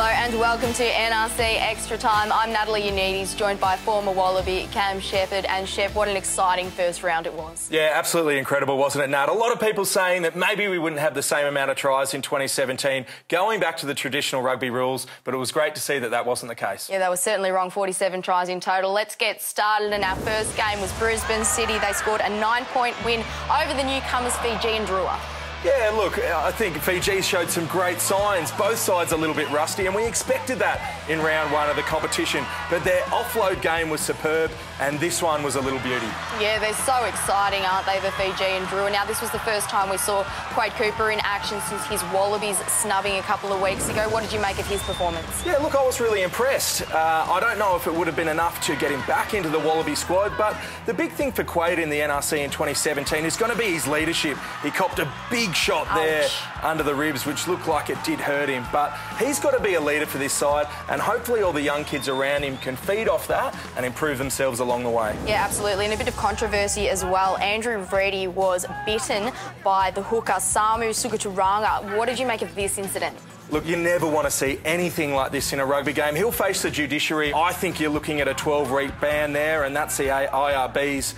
Hello and welcome to NRC Extra Time. I'm Natalie Yoannidis, joined by former Wallaby Cam Shepherd. And Shep, what an exciting first round it was. Yeah, absolutely incredible, wasn't it, Nat? A lot of people saying that maybe we wouldn't have the same amount of tries in 2017, going back to the traditional rugby rules, but it was great to see that that wasn't the case. Yeah, that was certainly wrong. 47 tries in total. Let's get started. And our first game was Brisbane City. They scored a 9-point win over the newcomers Fiji and Drua. Yeah, look, I think Fiji showed some great signs. Both sides a little bit rusty, and we expected that in round one of the competition. But their offload game was superb, and this one was a little beauty. Yeah, they're so exciting, aren't they, the Fiji and Drua? Now, this was the first time we saw Quade Cooper in action since his Wallabies snubbing a couple of weeks ago. What did you make of his performance? Yeah, look, I was really impressed. I don't know if it would have been enough to get him back into the Wallaby squad, but the big thing for Quade in the NRC in 2017 is going to be his leadership. He copped a big shot there under the ribs, which looked like it did hurt him. But he's got to be a leader for this side, and hopefully all the young kids around him can feed off that and improve themselves along the way. Yeah, absolutely. And a bit of controversy as well. Andrew Reddy was bitten by the hooker Samu Sugaturanga. What did you make of this incident? Look, you never want to see anything like this in a rugby game. He'll face the judiciary. I think you're looking at a 12-week ban there, and that's the IRB's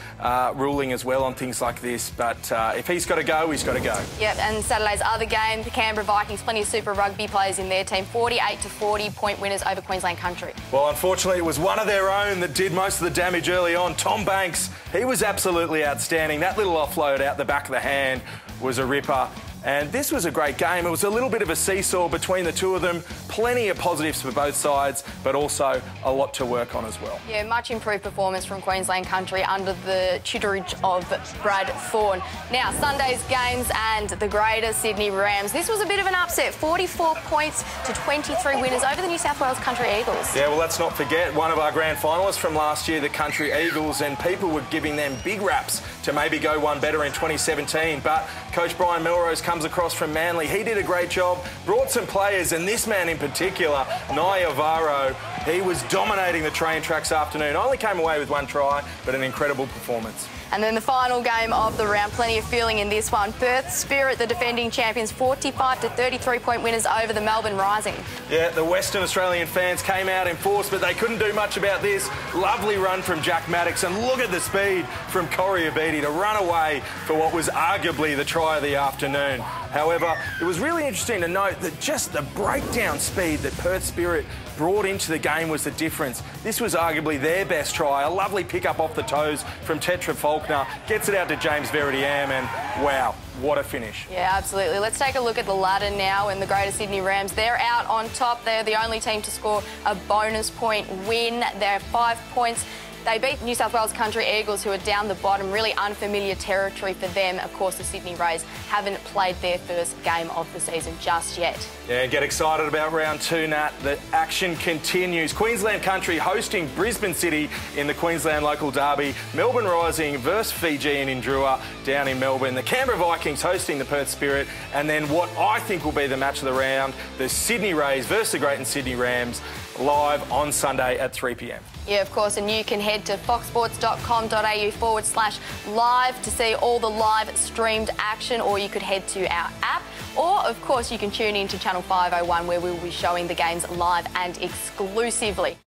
ruling as well on things like this. But if he's got to go, he's got to go. Yep, and Saturday's other game, the Canberra Vikings, plenty of Super Rugby players in their team, 48-40 point winners over Queensland Country. Well, unfortunately, it was one of their own that did most of the damage early on. Tom Banks, he was absolutely outstanding. That little offload out the back of the hand was a ripper. And this was a great game. It was a little bit of a seesaw between the two of them. Plenty of positives for both sides, but also a lot to work on as well. Yeah, much improved performance from Queensland Country under the tutorage of Brad Thorne. Now, Sunday's games and the Greater Sydney Rams. This was a bit of an upset. 44 points to 23 winners over the New South Wales Country Eagles. Yeah, well, let's not forget one of our grand finalists from last year, the Country Eagles, and people were giving them big raps to maybe go one better in 2017. But Coach Brian Melrose comes across from Manly. He did a great job, brought some players, and this man in particular, Naivaro, he was dominating the train tracks afternoon. Only came away with one try, but an incredible performance. And then the final game of the round, plenty of feeling in this one. Perth Spirit, the defending champions, 45-33 point winners over the Melbourne Rising. Yeah, the Western Australian fans came out in force, but they couldn't do much about this. Lovely run from Jack Maddox, and look at the speed from Corey Abedi to run away for what was arguably the try of the afternoon. However, it was really interesting to note that just the breakdown speed that Perth Spirit brought into the game was the difference. This was arguably their best try. A lovely pick-up off the toes from Tetra Faulkner. Gets it out to James Verdiam, and wow, what a finish. Yeah, absolutely. Let's take a look at the ladder now in the Greater Sydney Rams. They're out on top. They're the only team to score a bonus point win. They're 5 points. They beat New South Wales Country Eagles, who are down the bottom, really unfamiliar territory for them. Of course, the Sydney Rays haven't played their first game of the season just yet. Yeah, get excited about round two, Nat. The action continues. Queensland Country hosting Brisbane City in the Queensland Local Derby. Melbourne Rising versus Fiji and Drua down in Melbourne. The Canberra Vikings hosting the Perth Spirit. And then what I think will be the match of the round, the Sydney Rays versus the Greater Sydney Rams, live on Sunday at 3 p.m. Yeah, of course, and you can head to foxsports.com.au/live to see all the live streamed action, or you could head to our app, or of course you can tune in to Channel 501, where we will be showing the games live and exclusively.